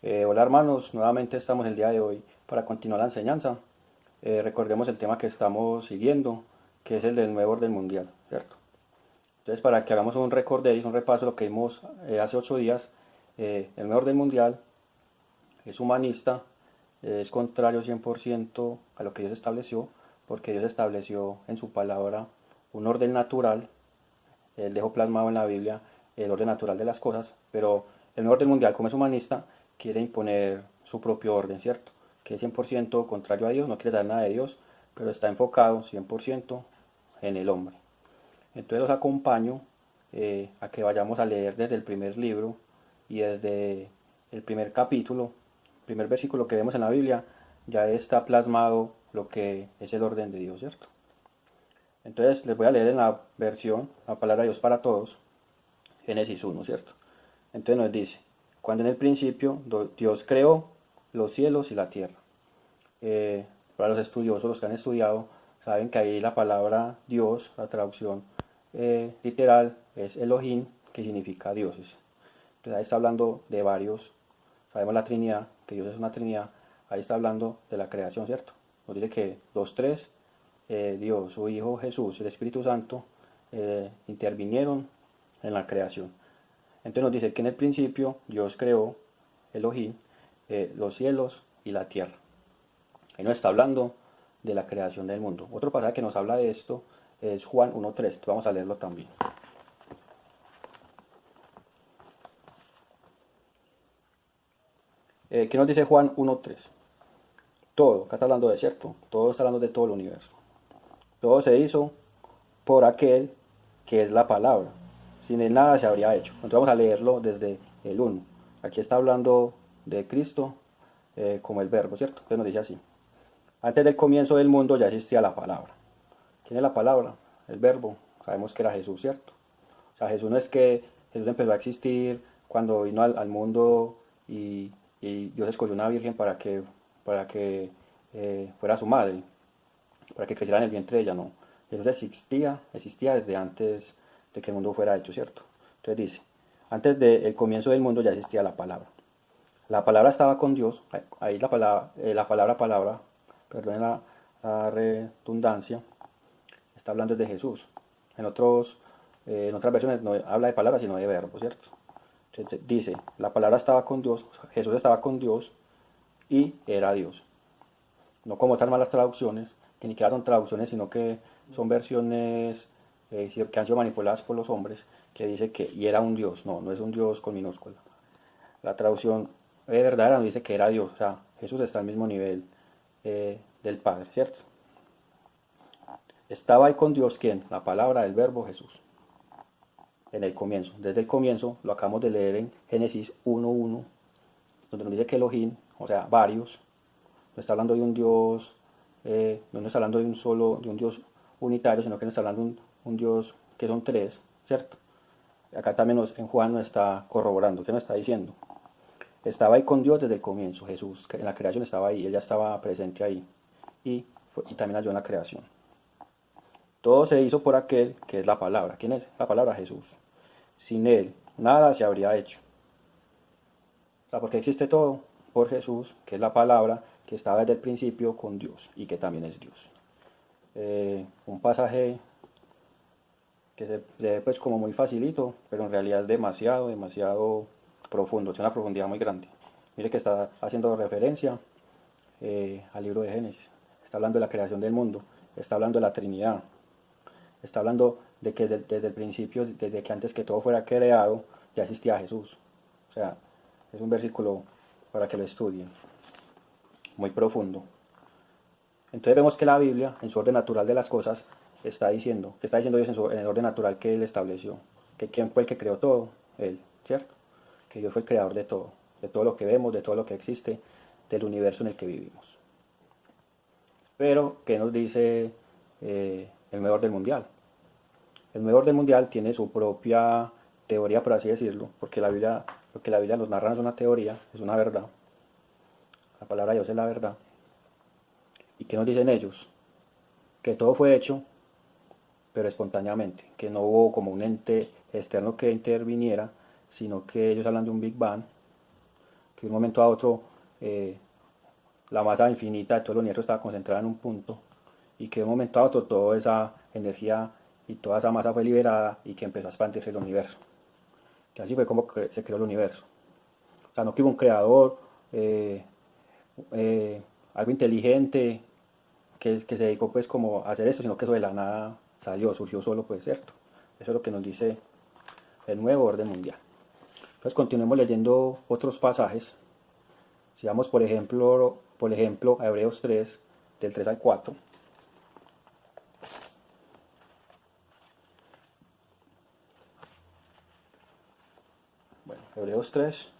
Hola hermanos, nuevamente estamos el día de hoy para continuar la enseñanza. Recordemos el tema que estamos siguiendo, que es el del nuevo orden mundial, ¿cierto? Entonces, para que hagamos un recordéis, un repaso de lo que vimos hace 8 días, el nuevo orden mundial es humanista, es contrario 100% a lo que Dios estableció, porque Dios estableció en su palabra un orden natural. Él dejó plasmado en la Biblia el orden natural de las cosas, pero el nuevo orden mundial, como es humanista, quiere imponer su propio orden, ¿cierto? Que es 100% contrario a Dios, no quiere dar nada de Dios, pero está enfocado 100% en el hombre. Entonces los acompaño a que vayamos a leer desde el primer libro y desde el primer capítulo, primer versículo que vemos en la Biblia, ya está plasmado lo que es el orden de Dios, ¿cierto? Entonces les voy a leer en la versión, la palabra de Dios para todos, Génesis 1, ¿cierto? Entonces nos dice, cuando en el principio Dios creó los cielos y la tierra. Para los estudiosos, los que han estudiado, saben que ahí la palabra Dios, la traducción literal, es Elohim, que significa dioses. Entonces ahí está hablando de varios, sabemos la Trinidad, que Dios es una Trinidad, ahí está hablando de la creación, ¿cierto? Nos dice que los tres, Dios, su Hijo Jesús y el Espíritu Santo, intervinieron en la creación. Entonces nos dice que en el principio Dios creó, Elohim, los cielos y la tierra. Ahí nos está hablando de la creación del mundo. Otro pasaje que nos habla de esto es Juan 1.3. Vamos a leerlo también. ¿Qué nos dice Juan 1.3? Todo, acá está hablando de cierto, todo está hablando de todo el universo. Todo se hizo por aquel que es la palabra. Sin él nada se habría hecho. Entonces vamos a leerlo desde el 1. Aquí está hablando de Cristo como el verbo, ¿cierto? Entonces nos dice así. Antes del comienzo del mundo ya existía la palabra. ¿Quién es la palabra? El verbo. Sabemos que era Jesús, ¿cierto? O sea, Jesús no es que Jesús empezó a existir cuando vino al mundo y Dios escogió una virgen para que fuera su madre, para que creciera en el vientre de ella, no. Jesús existía desde antes de que el mundo fuera hecho, ¿cierto? Entonces dice, antes del comienzo del mundo ya existía la palabra. La palabra estaba con Dios, ahí la palabra, perdonen la redundancia, está hablando de Jesús. En otras versiones no habla de palabra, sino de verbo, ¿cierto? Entonces dice, la palabra estaba con Dios, Jesús estaba con Dios y era Dios. No como tal malas traducciones, que ni siquiera son traducciones, sino que son versiones que han sido manipuladas por los hombres, que dice que y era un Dios. No, no es un Dios con minúscula. La traducción verdadera nos dice que era Dios, o sea, Jesús está al mismo nivel del Padre, ¿cierto? Estaba ahí con Dios, ¿quién? La palabra del verbo Jesús. En el comienzo. Desde el comienzo, lo acabamos de leer en Génesis 1.1, donde nos dice que Elohim, o sea, varios, no está hablando de un Dios, no nos está hablando de un solo, de un Dios unitario, sino que nos está hablando de un Dios que son tres, ¿cierto? Acá también en Juan nos está corroborando, ¿qué nos está diciendo? Estaba ahí con Dios desde el comienzo, Jesús, que en la creación estaba ahí, él ya estaba presente ahí, y también ayudó en la creación. Todo se hizo por aquel que es la palabra. ¿Quién es? La palabra Jesús. Sin él, nada se habría hecho. O sea, porque existe todo por Jesús, que es la palabra que estaba desde el principio con Dios y que también es Dios. Un pasaje que se ve pues como muy facilito, pero en realidad es demasiado, demasiado profundo, tiene una profundidad muy grande. Mire que está haciendo referencia al libro de Génesis, está hablando de la creación del mundo, está hablando de la Trinidad, está hablando de que desde el principio, desde que antes que todo fuera creado, ya existía Jesús. O sea, es un versículo para que lo estudien, muy profundo. Entonces vemos que la Biblia, en su orden natural de las cosas, que está diciendo Dios en el orden natural que Él estableció, que quién fue el que creó todo, Él, ¿cierto? Que Dios fue el creador de todo lo que vemos, de todo lo que existe, del universo en el que vivimos. Pero, ¿qué nos dice el nuevo orden mundial? El nuevo orden mundial tiene su propia teoría, por así decirlo, porque lo que la Biblia nos narra no es una teoría, es una verdad. La palabra de Dios es la verdad. ¿Y qué nos dicen ellos? Que todo fue hecho, pero espontáneamente, que no hubo como un ente externo que interviniera, sino que ellos hablan de un Big Bang, que de un momento a otro la masa infinita de todo el universo estaba concentrada en un punto y que de un momento a otro toda esa energía y toda esa masa fue liberada y que empezó a expandirse el universo. Que así fue como se creó el universo. O sea, no que hubo un creador, eh, algo inteligente que se dedicó pues como a hacer esto, sino que eso de la nada salió, surgió solo, pues cierto. Eso es lo que nos dice el nuevo orden mundial. Entonces continuemos leyendo otros pasajes. Si vamos por ejemplo a Hebreos 3, del 3 al 4. Bueno, Hebreos 3,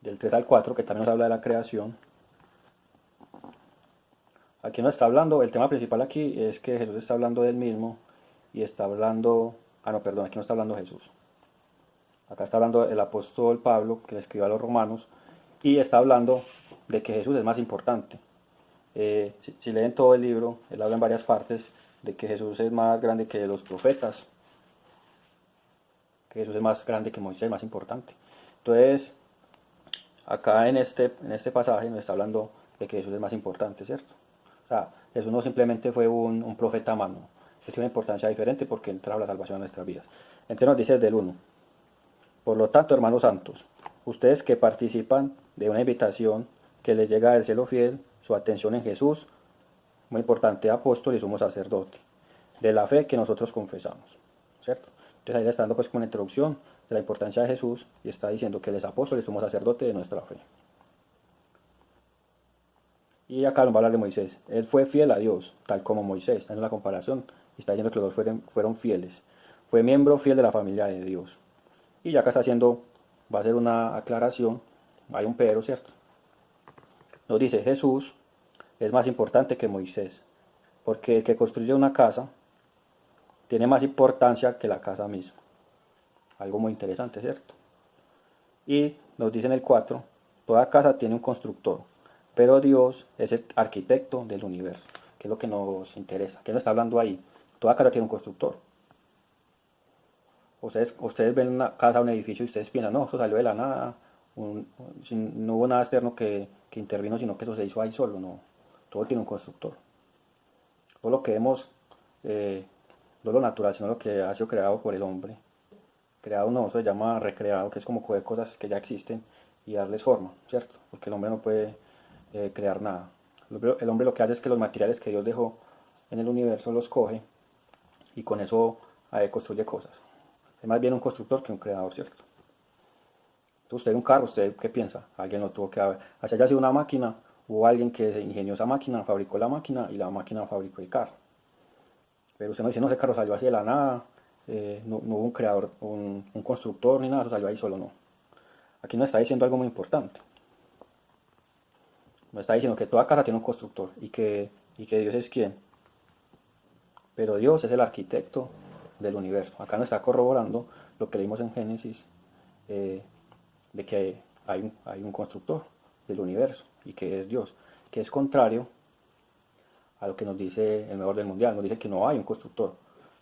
del 3 al 4, que también nos habla de la creación. Aquí nos está hablando, el tema principal aquí es que Jesús está hablando del mismo y está hablando, no, perdón, aquí no está hablando Jesús. Acá está hablando el apóstol Pablo, que le escribió a los romanos, y está hablando de que Jesús es más importante. Si leen todo el libro, él habla en varias partes de que Jesús es más grande que los profetas, que Jesús es más grande que Moisés, más importante. Entonces, acá en este pasaje nos está hablando de que Jesús es más importante, ¿cierto? O sea, Jesús no simplemente fue un profeta a mano, él tiene una importancia diferente porque él trajo la salvación a nuestras vidas. Entonces nos dice desde el 1. Por lo tanto, hermanos santos, ustedes que participan de una invitación que les llega del cielo fiel, su atención en Jesús, muy importante, apóstol y sumo sacerdote, de la fe que nosotros confesamos, ¿cierto? Entonces ahí está dando pues como una introducción de la importancia de Jesús y está diciendo que él es apóstol y sumo sacerdote de nuestra fe. Y acá nos va a hablar de Moisés. Él fue fiel a Dios, tal como Moisés, está en la comparación, está diciendo que los dos fueron fieles. Fue miembro fiel de la familia de Dios. Y ya acá está haciendo, va a hacer una aclaración, hay un pero, ¿cierto? Nos dice, Jesús es más importante que Moisés, porque el que construye una casa tiene más importancia que la casa misma. Algo muy interesante, ¿cierto? Y nos dice en el 4, toda casa tiene un constructor, pero Dios es el arquitecto del universo, que es lo que nos interesa. ¿Qué nos está hablando ahí? Toda casa tiene un constructor. Ustedes ven una casa, un edificio y ustedes piensan, no, eso salió de la nada, no hubo nada externo que intervino, sino que eso se hizo ahí solo, no. Todo tiene un constructor. Todo lo que vemos, no lo natural, sino lo que ha sido creado por el hombre. Creado no, eso se llama recreado, que es como coger cosas que ya existen y darles forma, ¿cierto? Porque el hombre no puede crear nada. El hombre lo que hace es que los materiales que Dios dejó en el universo los coge y con eso construye cosas. Es más bien un constructor que un creador, ¿cierto? Entonces usted un carro, ¿usted qué piensa? Alguien lo tuvo que haber. Así haya sido una máquina, hubo alguien que ingenió esa máquina, fabricó la máquina y la máquina fabricó el carro. Pero usted no dice, no, ese carro salió así de la nada, no hubo un creador, un constructor ni nada, eso salió ahí solo, no. Aquí nos está diciendo algo muy importante. Nos está diciendo que toda casa tiene un constructor y que Dios es quien. Pero Dios es el arquitecto del universo. Acá nos está corroborando lo que leímos en Génesis, de que hay un constructor del universo y que es Dios, que es contrario a lo que nos dice el nuevo orden mundial. Nos dice que no hay un constructor,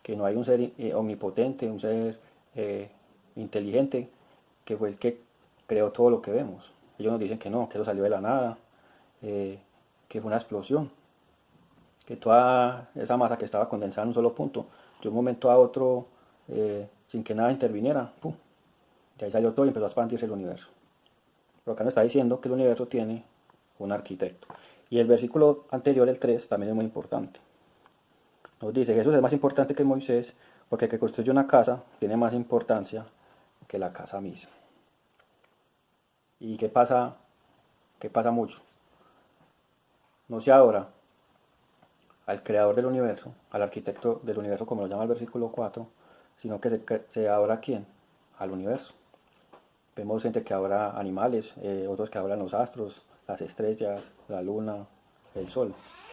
que no hay un ser omnipotente, un ser inteligente, que fue el que creó todo lo que vemos. Ellos nos dicen que no, que eso salió de la nada, que fue una explosión, que toda esa masa que estaba condensada en un solo punto, de un momento a otro, sin que nada interviniera, ¡pum!, de ahí salió todo y empezó a expandirse el universo. Pero acá nos está diciendo que el universo tiene un arquitecto. Y el versículo anterior, el 3, también es muy importante. Nos dice, Jesús es más importante que Moisés, porque el que construye una casa tiene más importancia que la casa misma. ¿Y qué pasa? ¿Qué pasa mucho? No se adora al creador del universo, al arquitecto del universo, como lo llama el versículo 4, sino que se adora a quién? Al universo. Vemos gente que adora animales, otros que adoran los astros, las estrellas, la luna, el sol.